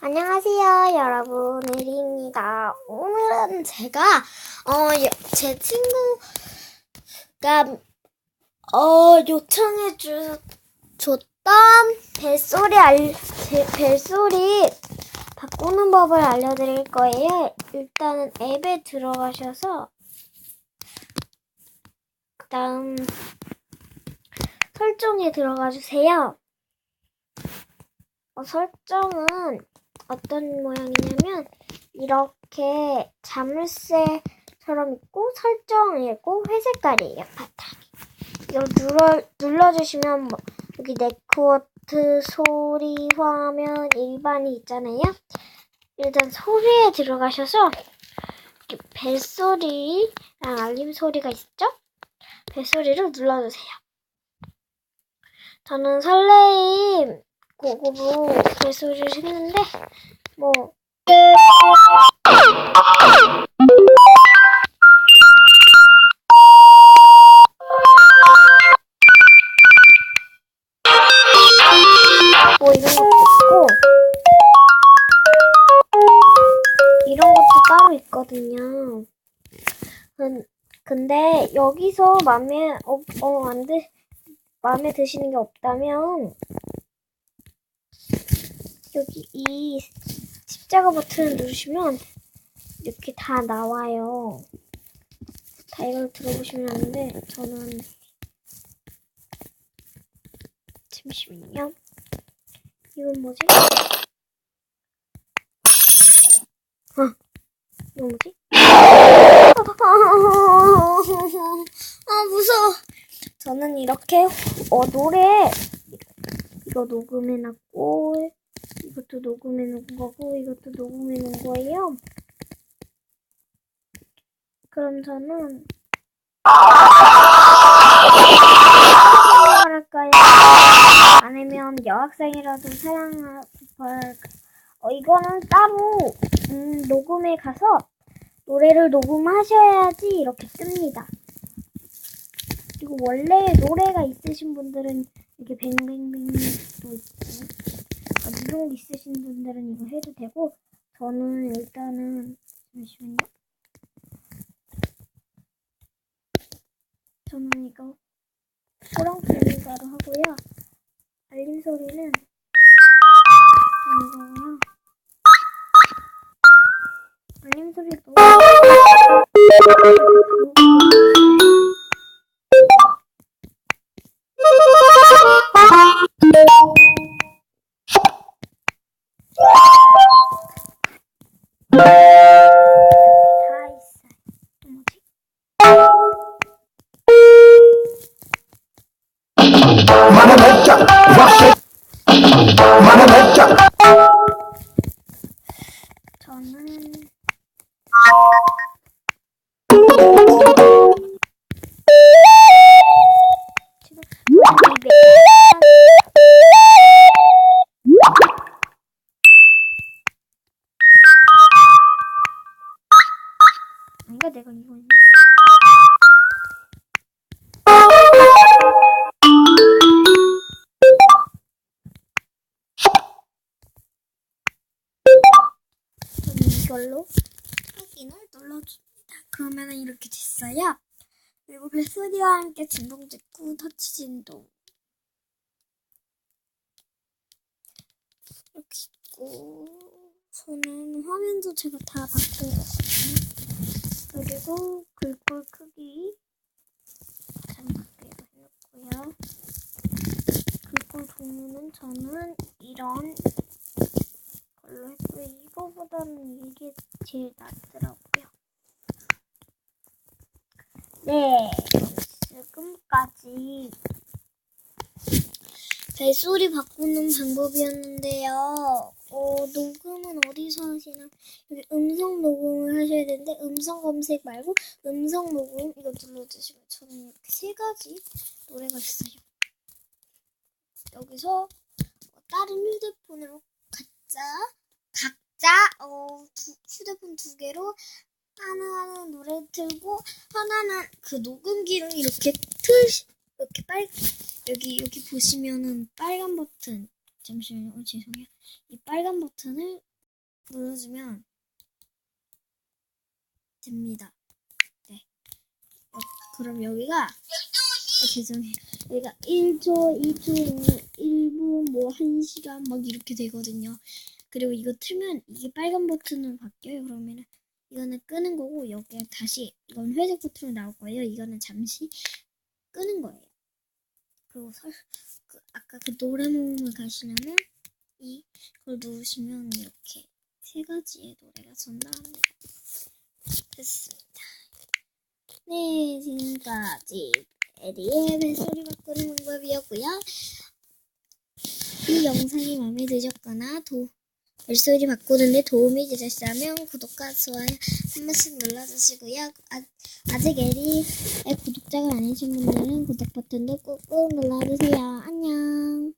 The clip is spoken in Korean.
안녕하세요, 여러분. 에리입니다. 오늘은 제가, 제 친구가, 줬던 벨소리 바꾸는 법을 알려드릴 거예요. 일단은 앱에 들어가셔서, 그 다음, 설정에 들어가 주세요. 설정은 어떤 모양이냐면 이렇게 자물쇠처럼 있고 설정이고 회색깔이에요. 바닥이. 이거 눌러주시면 여기 네트워크, 소리, 화면, 일반이 있잖아요. 일단 소리에 들어가셔서 벨소리랑 알림 소리가 있죠? 벨소리를 눌러주세요. 저는 설레임 고급으로 벨소리를 했는데 뭐 이런 것도 있고 이런 것도 따로 있거든요. 근데 여기서 마음에 드시는 게 없다면 여기 이 십자가 버튼을 누르시면 이렇게 다 나와요. 다 이걸 들어보시면 아는데 저는 잠시만요. 이건 뭐지? 이건 뭐지? 무서워. 저는 이렇게 노래 이거 녹음해놨고 이것도 녹음해놓은 거고 이것도 녹음해놓은 거예요. 그럼 저는 할까요? 아니면 여학생이라도 사랑하고 이거는 따로 녹음에 가서 노래를 녹음하셔야지 이렇게 뜹니다. 그리고 원래 노래가 있으신 분들은 이렇게 뱅뱅뱅도 있고 이런 게 있으신 분들은 이거 해도 되고 저는 일단은 잠시만요. 저는 이거 호랑이가로 하고요. 알림 소리는 이거고요. 알림 소리도 저는 지금 내가 이거 있나? 이걸로 확인을 눌러줍니다. 그러면 이렇게 됐어요. 그리고 벨소리와 함께 진동 됐고 터치 진동 이렇게 있고 저는 화면도 제가 다 바꿔줬거든요. 그리고 글꼴 크기 작게 해놓고요. 글꼴 종류는 저는 이런 걸로 했고요. 이거보다는 이게 제일 낫더라고요. 네, 지금까지 벨소리 바꾸는 방법이었는데요. 녹음은 어디서 하시나? 여기 음성 녹음을 하셔야 되는데 음성 검색 말고 음성 녹음 이거 눌러주시면 저는 이렇게 세 가지 노래가 있어요. 여기서 다른 휴대폰으로 각자 휴대폰 두 개로 하나는 노래 틀고 하나는 그 녹음기를 이렇게 여기 보시면은 빨간 버튼 잠시만요. 죄송해요. 이 빨간 버튼을 눌러주면 됩니다. 네. 그럼 여기가 죄송해요. 여기가 1초, 2초, 1분, 뭐 1시간 막 이렇게 되거든요. 그리고 이거 틀면 이게 빨간 버튼으로 바뀌어요. 그러면은 이거는 끄는 거고 여기에 다시 이건 회색 버튼으로 나올 거예요. 이거는 잠시 끄는 거예요. 그리고 아까 그 노래 모음을 가시려면 이걸 누르시면 이렇게 세 가지의 노래가 전달합니다. 됐습니다. 네, 지금까지 에리의 벨소리 바꾸는 방법이었고요. 이 영상이 마음에 드셨거나 벨소리 바꾸는데 도움이 되셨다면 구독과 좋아요 한 번씩 눌러주시고요. 아직 에리의 구독자가 아니신 분들은 구독 버튼도 꾹꾹 눌러주세요. 안녕.